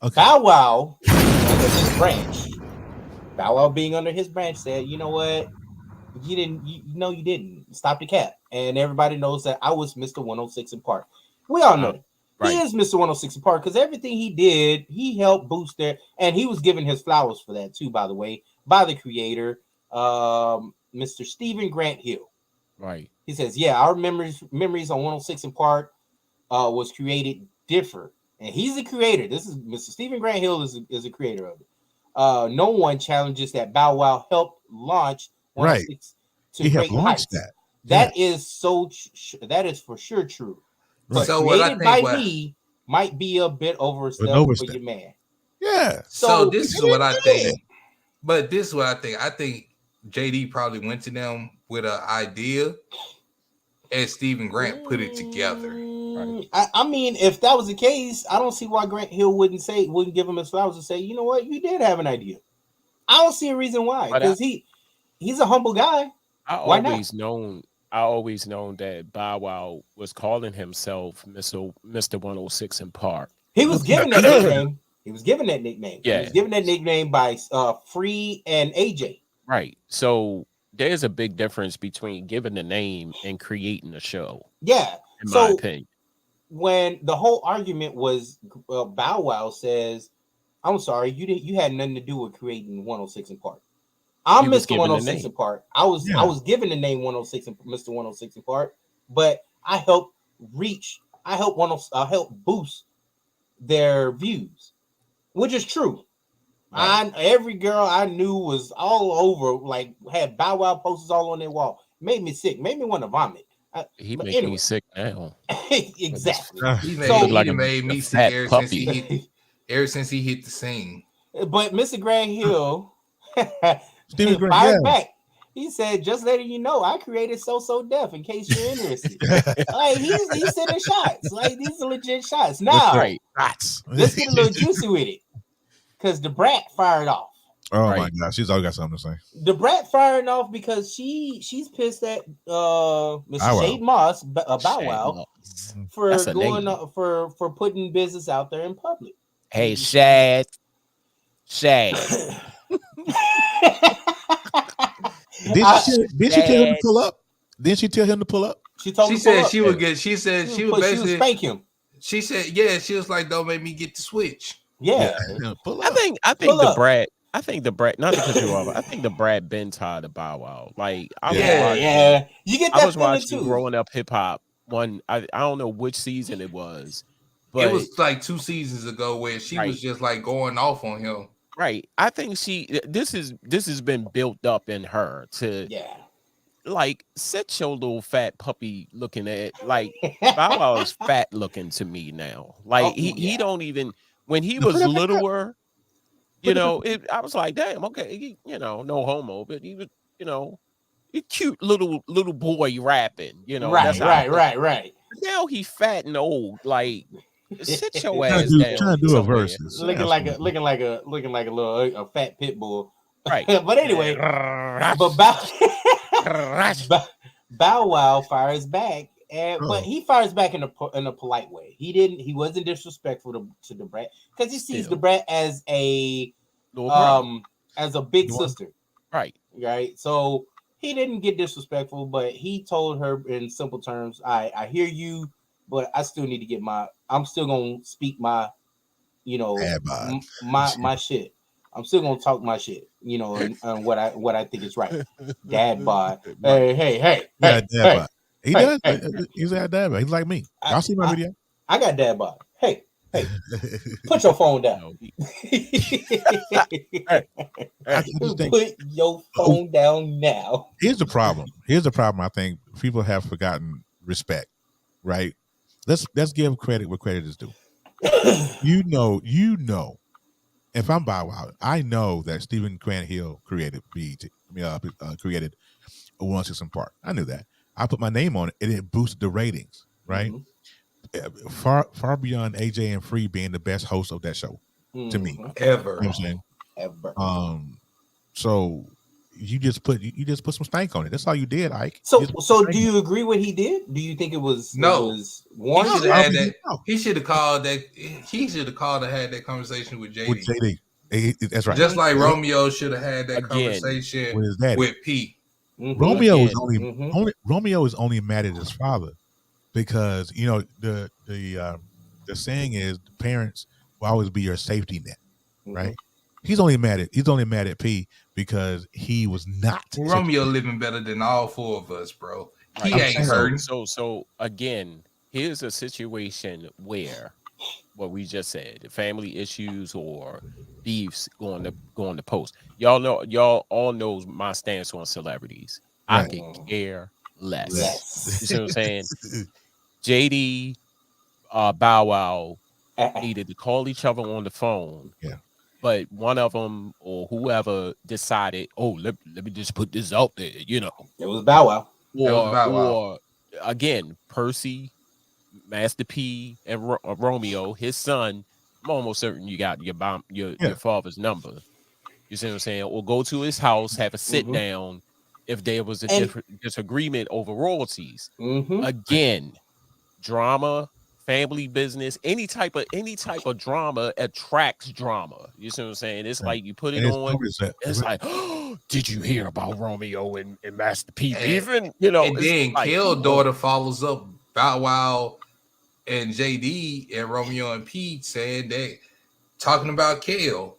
Okay. Bow Wow, under his branch. Bow Wow being under his branch said, "You know what? You didn't. You didn't. Stop the cap." And everybody knows that I was Mr. 106 in Park. We all know. Right. He is Mr. 106 in Park because everything he did, he helped boost there, and he was given his flowers for that too, by the way, by the creator, Mr. Stephen Grant Hill. Right. He says, "Yeah, our memories on 106 in Park was created different, and he's the creator. This is Mr. Stephen Grant Hill is a creator of it. No one challenges that Bow Wow helped launch 106 to He helped great launch heights. that. That is that is for sure true." Right. But So what I created think by me might be a bit overstep for overstep. your man. Yeah. So this is what I did. think. But this is what I think. I think JD probably went to them with an idea, and Stephen Grant put it together. Right. I mean, if that was the case, I don't see why Grant Hill wouldn't give him his flowers and say, "You know what, you did have an idea." I don't see a reason why, because he's a humble guy. I Why not? always known that Bow Wow was calling himself Mr. 106 in Park. He was given that nickname. He was given that nickname. Yeah. He was given that nickname by Free and AJ. Right. So there's a big difference between giving the name and creating a show, Yeah. in my opinion. When the whole argument was, Bow Wow says, "I'm sorry, you had nothing to do with creating 106 in Park. I'm He was Mr. given the 106 in name. Park. I was given the name 106 and Mr. 106 in Park, but I helped boost their views, which is true. Right. Every girl I knew was all over, like had Bow Wow posters all on their wall. Made me sick, made me want to vomit. He but makes me anyway. sick now. Exactly. He So- made me a sick fat ever since he hit the scene. But Mr. Grant Hill Stephen Grant, fired yeah. back. He said, "Just letting you know, I created So Deaf in case you're interested." Like he's sending shots. Like these are legit shots. Now Right. let's get a little juicy with it, because the brat fired off. Oh my Right. God, she's always got something to say. The brat firing off because she's pissed at Mr. Bow Wow. Shade Moss, Bow Wow, Moss. for That's a going name. for putting business out there in public. Hey, Shad. Did she tell him to pull up? Didn't she tell him to pull up? She told She him to pull said up. she would get. She said she would She basically. spank him. She said, yeah. She was like, "Don't make me get the switch." Yeah. Pull I up. think Pull the up. Brat. I think the Brat. Not to cut you off. I think the Brat been tired of Bow Wow. Like I was Yeah, watching. Yeah. You get I that was feeling watching too. Growing Up Hip Hop. I don't know which season it was, but It was like 2 seasons ago where she Right. was just like going off on him. right. I think this has been built up in her to Yeah. like set your little fat puppy looking at like Bow Wow is fat looking to me now. Like Oh, he yeah. don't even when he No, was put it back up. littler, I was like, damn, okay, no homo, but he was, a cute little boy rapping, Right, that's how I right, felt. right. Now he fat and old, like sit your Trying ass to down. do a somewhere. versus. Looking like a little a fat pit bull. Right. But anyway, but Bow Wow fires back, but he fires back in a polite way. He wasn't disrespectful to the brat because he sees Still. the brat as a Little brother. as a big You want- sister, Right. right? So he didn't get disrespectful, but he told her in simple terms, I hear you, but I still need to get I'm still gonna speak my, Dad bod. my shit. I'm still gonna talk my shit, and what I think is right. Dad bod. Hey. Yeah, dad bod. He hey, does. He's a dad bod. He's like me. Y'all see my video? I got dad bod. Hey, put your phone down. I just think Put your phone down now. here's the problem. I think people have forgotten respect, right? Let's give credit where credit is due. You know. If I'm Bow Wow, I know that Stephen Grant Hill created BET. Created a 106 in Park. I knew that. I put my name on it, and it boosted the ratings, right? Mhm. far beyond AJ and Free being the best host of that show to me. Ever. You know what I'm saying? Ever. So you just put some stank on it. That's all you did, Ike. So You just put so stank do on it. you agree what he did? Do you think it was No. it was He warranted? should have had No. that. He should have called that. He should have called and had that conversation with JD. With JD. That's right. Just like Romeo should have had that Again, conversation with his daddy. with P. Mhm. Romeo is Again. only Romeo is only mad at his father because the saying is the parents will always be your safety net, right? He's only mad at P because he was not. Romeo living better than all four of us, bro. He Right. ain't hurting. So again, here's a situation where what we just said, the family issues or beefs going to post. Y'all all knows my stance on celebrities. I Right. can care less. Less. You see what I'm saying? JD, Bow Wow needed to call each other on the phone. Yeah. But one of them or whoever decided, let me just put this out there, It was Bow Wow. or again, Percy, Master P, and Romeo, his son. I'm almost certain you got your father's number. You see what I'm saying? Or go to his house, have a sit down. If there was a different disagreement over royalties, again, drama, family business, any type of drama attracts drama. You see what I'm saying? It's like you put it on. It's like, did you hear about Romeo and Master P beefing? And then like, Kale's daughter follows up Bow Wow and JD and Romeo and Pete saying that talking about Kale.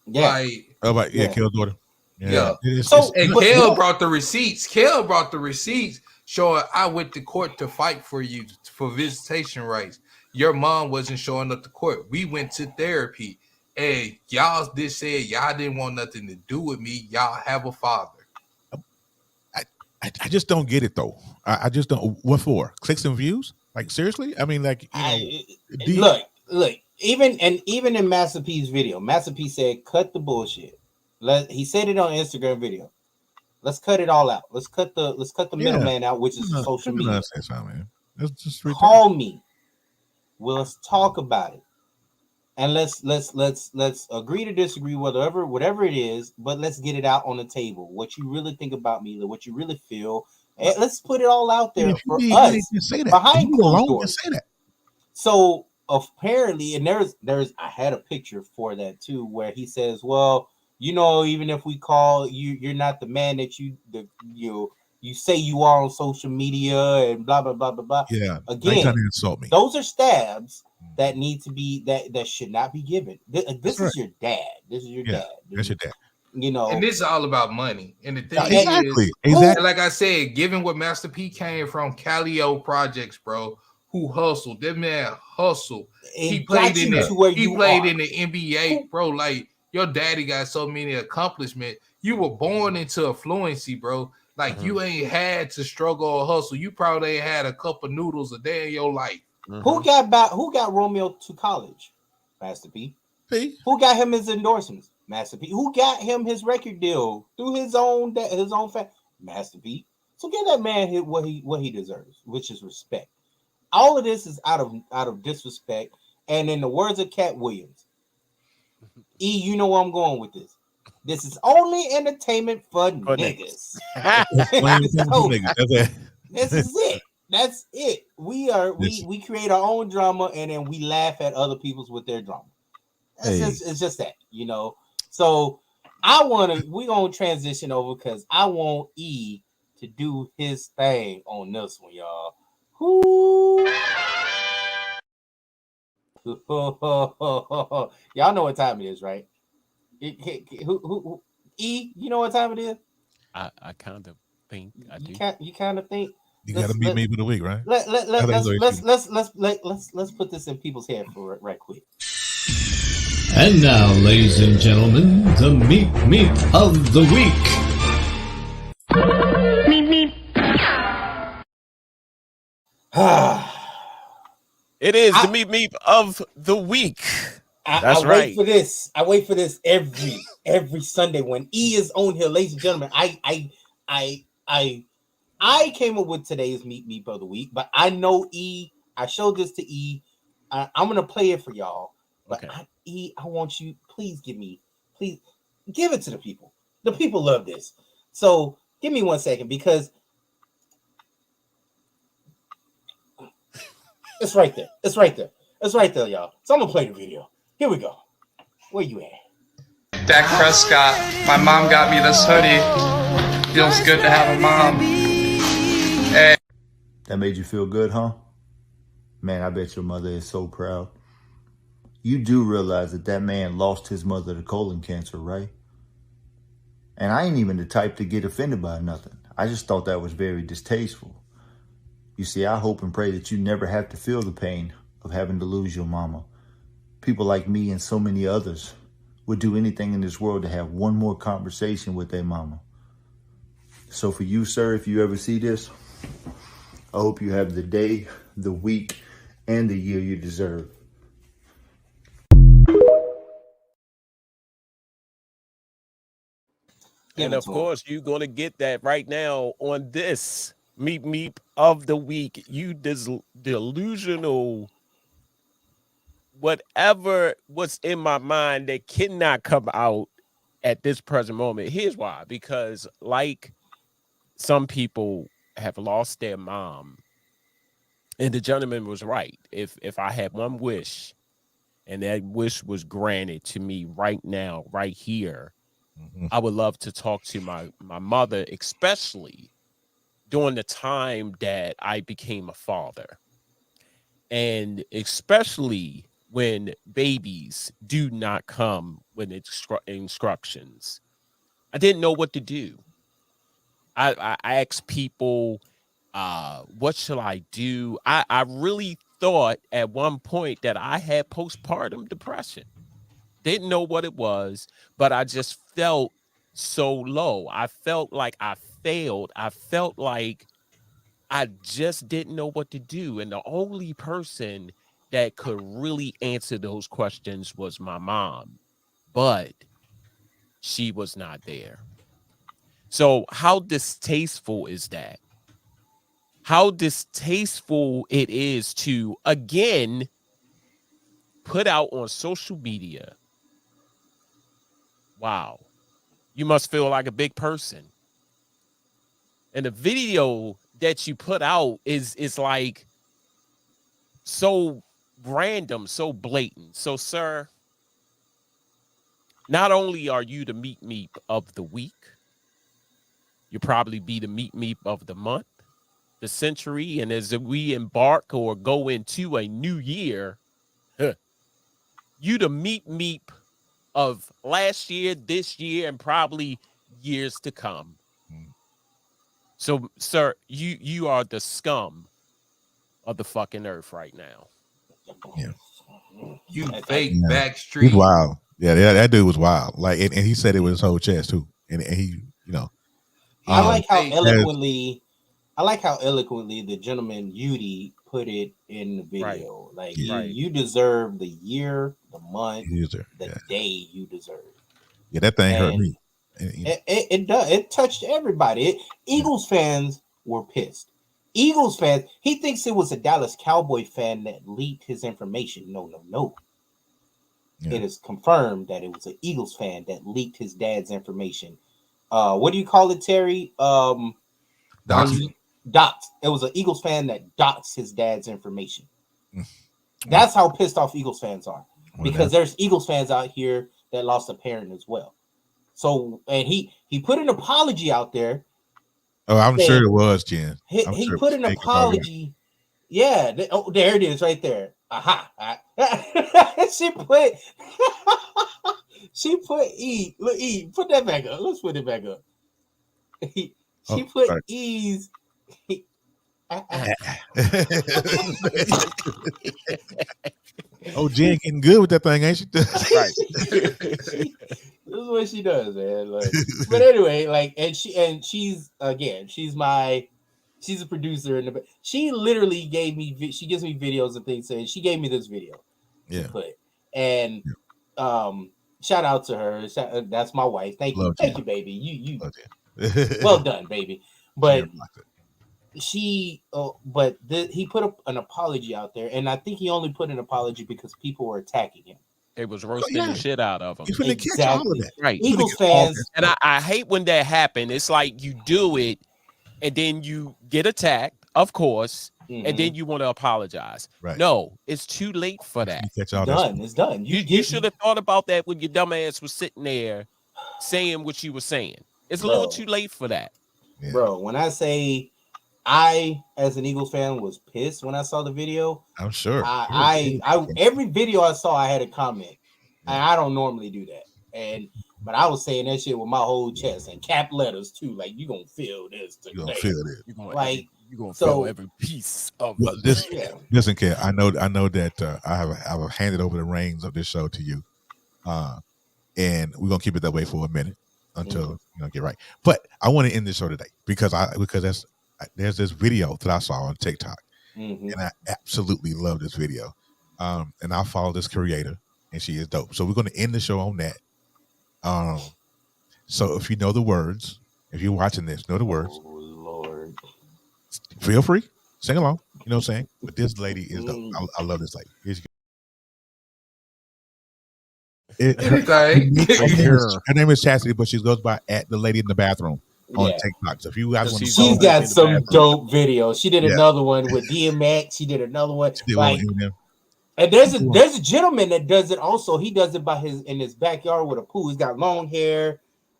Yeah. Kale's daughter. Yeah. And Kale brought the receipts. Kale brought the receipts showing I went to court to fight for you for visitation rights. Your mom wasn't showing up to court. We went to therapy. And y'all just said y'all didn't want nothing to do with me. Y'all have a father. I just don't get it though. I just don't. What for? Clicks and views? Like seriously? I mean, like look. Even in Master P's video, Master P said, "Cut the bullshit." He said it on Instagram video. Let's cut it all out. Let's cut the middleman out, which is social media. Nonsense, man. That's just call me. Let's talk about it, and let's agree to disagree, whatever it is. But let's get it out on the table. What you really think about me, what you really feel, and let's put it all out there for us behind closed doors. Say that. So apparently, and there's I had a picture for that too, where he says, "Well, even if we call you, you're not the man that you say you are on social media and blah blah blah blah blah." Yeah, again, trying to insult me. Those are stabs that need to be that should not be given. This is your dad. This is your dad. That's your dad. And this is all about money. And the thing exactly. Like I said, given what Master P came from, Calio Projects, bro, who hustled. That man hustled. He played in the NBA, bro. Like your daddy got so many accomplishments. You were born into affluency, bro. Like you ain't had to struggle or hustle. You probably ain't had a cup of noodles a day in your life. Who got Romeo to college? Master P. Who got him his endorsements? Master P. Who got him his record deal through his own family? Master P. So give that man what he deserves, which is respect. All of this is out of disrespect. And in the words of Cat Williams, you know where I'm going with this. This is only entertainment for niggas. This is it. That's it. We create our own drama and then we laugh at other people's with their drama. It's just that, So we're gonna transition over because I want E to do his thing on this one, y'all. Y'all know what time it is, right? E, you know what time it is? I kind of think I do. You kind of think you got to meet me for the week, right? Let's put this in people's head for right quick. And now, ladies and gentlemen, the meep of the week. Meep. It is the meep of the week. That's right. I wait for this every Sunday when E is on here, ladies and gentlemen. I came up with today's meep of the week, but I know E I showed this to E. I'm gonna play it for y'all. But Okay. E, I want you, please give it to the people. The people love this. So give me 1 second because it's right there. It's right there. It's right there, y'all. So I'm gonna play the video. Here we go. Where you at? Dak Prescott, my mom got me this hoodie. Feels good to have a mom. Hey. That made you feel good, huh? Man, I bet your mother is so proud. You do realize that man lost his mother to colon cancer, right? And I ain't even the type to get offended by nothing. I just thought that was very distasteful. You see, I hope and pray that you never have to feel the pain of having to lose your mama. People like me and so many others would do anything in this world to have one more conversation with their mama. So for you, sir, if you ever see this, I hope you have the day, the week, and the year you deserve. And of course, you're going to get that right now on this Meep of the Week. You delusional, whatever was in my mind that cannot come out at this present moment. Here's why. Because like some people have lost their mom, and the gentleman was right. If I had one wish, and that wish was granted to me right now, right here, I would love to talk to my mother, especially during the time that I became a father. And especially when babies do not come with instructions. I didn't know what to do. I asked people, what shall I do? I really thought at one point that I had postpartum depression. Didn't know what it was, but I just felt so low. I felt like I failed. I felt like I just didn't know what to do. And the only person that could really answer those questions was my mom, but she was not there. So how distasteful is that? How distasteful it is to, again, put out on social media, wow, you must feel like a big person. And the video that you put out is like so random, so blatant. So, sir, not only are you the Meep of the week, you'll probably be the Meep of the month, the century, and as we embark or go into a new year, you the Meep of last year, this year, and probably years to come. So, sir, you are the scum of the fucking earth right now. Yeah. You fake Backstreet. He's wild. Yeah, that dude was wild. Like, and he said it with his whole chest too. And he, you know, I like how eloquently the gentleman Yudi put it in the video. Right. Like you deserve the year, the month, the day you deserve. Yeah, that thing hurt me. It does. It touched everybody. Eagles fans were pissed. Eagles fans, he thinks it was a Dallas Cowboy fan that leaked his information. No. Yeah. It is confirmed that it was an Eagles fan that leaked his dad's information. What do you call it, Terry? Doxed. It was an Eagles fan that doxed his dad's information. That's how pissed off Eagles fans are. Because there's Eagles fans out here that lost a parent as well. So, and he put an apology out there. Oh, I'm sure it was, Jen. He put an apology. Yeah. There it is right there. Aha. She put E. Look, E. Put that back up. Let's put it back up. She put right. E's. Oh, Jen getting good with that thing, ain't she? Right. This is what she does, man. Like, but anyway, like, she's a producer, and she literally she gives me videos and things, and she gave me this video. Yeah. To put. And shout out to her. That's my wife. Thank you, baby. You well done, baby. But he put up an apology out there, and I think he only put an apology because people were attacking him. They was roasting the shit out of him. He's finna catch all of that. Right. Eagles fans, and I hate when that happened. It's like you do it, and then you get attacked, of course, and then you want to apologize. Right. No, it's too late for that. Catch all done. It's done. You should have thought about that when your dumb ass was sitting there saying what you were saying. It's a little too late for that. Yeah. Bro, when I say I, as an Eagles fan, was pissed when I saw the video. I'm sure. I every video I saw, I had a comment. And I don't normally do that. But I was saying that shit with my whole chest and cap letters too. Like, you gonna feel this today. You gonna feel this. You gonna feel every piece of Listen, kid. I know that I have handed over the reins of this show to you, and we're gonna keep it that way for a minute until get right. But I want to end the show today because there's this video that I saw on TikTok, and I absolutely love this video. And I follow this creator, and she is dope. So we're going to end the show on that. So if you know the words, if you're watching this, know the words. Oh, Lord. Feel free, sing along. You know what I'm saying? But this lady is dope. I love this lady. Here she goes. Her name is Chastity, but she goes by at the lady in the bathroom on TikTok. So if you guys want to, she's got some dope videos. She did another one with DMX. She did another one. And there's a gentleman that does it also. He does it in his backyard with a pool. He's got long hair.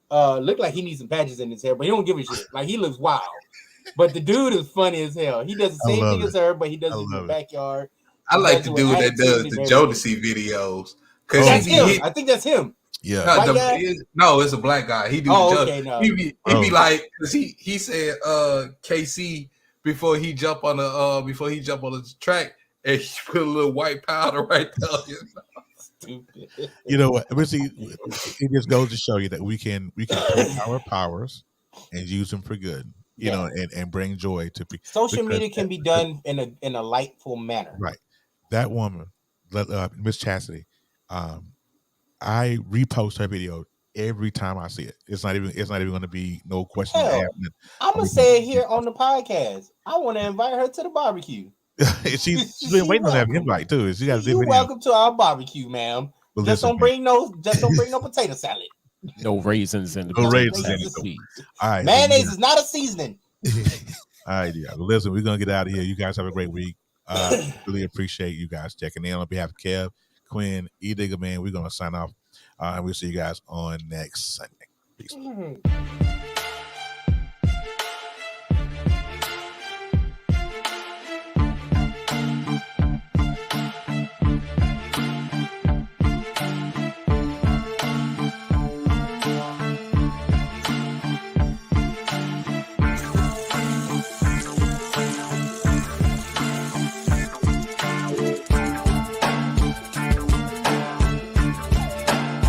Look like he needs some patches in his hair, but he don't give a shit. Like, he looks wild. But the dude is funny as hell. He does the same thing as her, but he does it in the backyard. I like the dude that does the Jodeci videos. That's him. I think that's him. Yeah. No, it's a black guy. He do He be like, cause he said KC before he jump on the track, and he put a little white powder right there. Stupid. You know what? It just goes to show you that we can take our powers and use them for good. You know, and bring joy to people. Social media can be done in a lightful manner. Right. That woman, Miss Chastity, I repost her video every time I see it. It's not even going to be no question. I'm gonna say it here on the podcast. I want to invite her to the barbecue. she's been waiting on that invite too. She got You're welcome to our barbecue, ma'am. Well, just don't bring no potato salad. No raisins in the All right, mayonnaise is not a seasoning. All right, yeah. Well, listen, we're gonna get out of here. You guys have a great week. Really appreciate you guys checking in. On behalf of Kev, Quinn, E-Digger, man, we're gonna sign off, and we'll see you guys on next Sunday. Peace.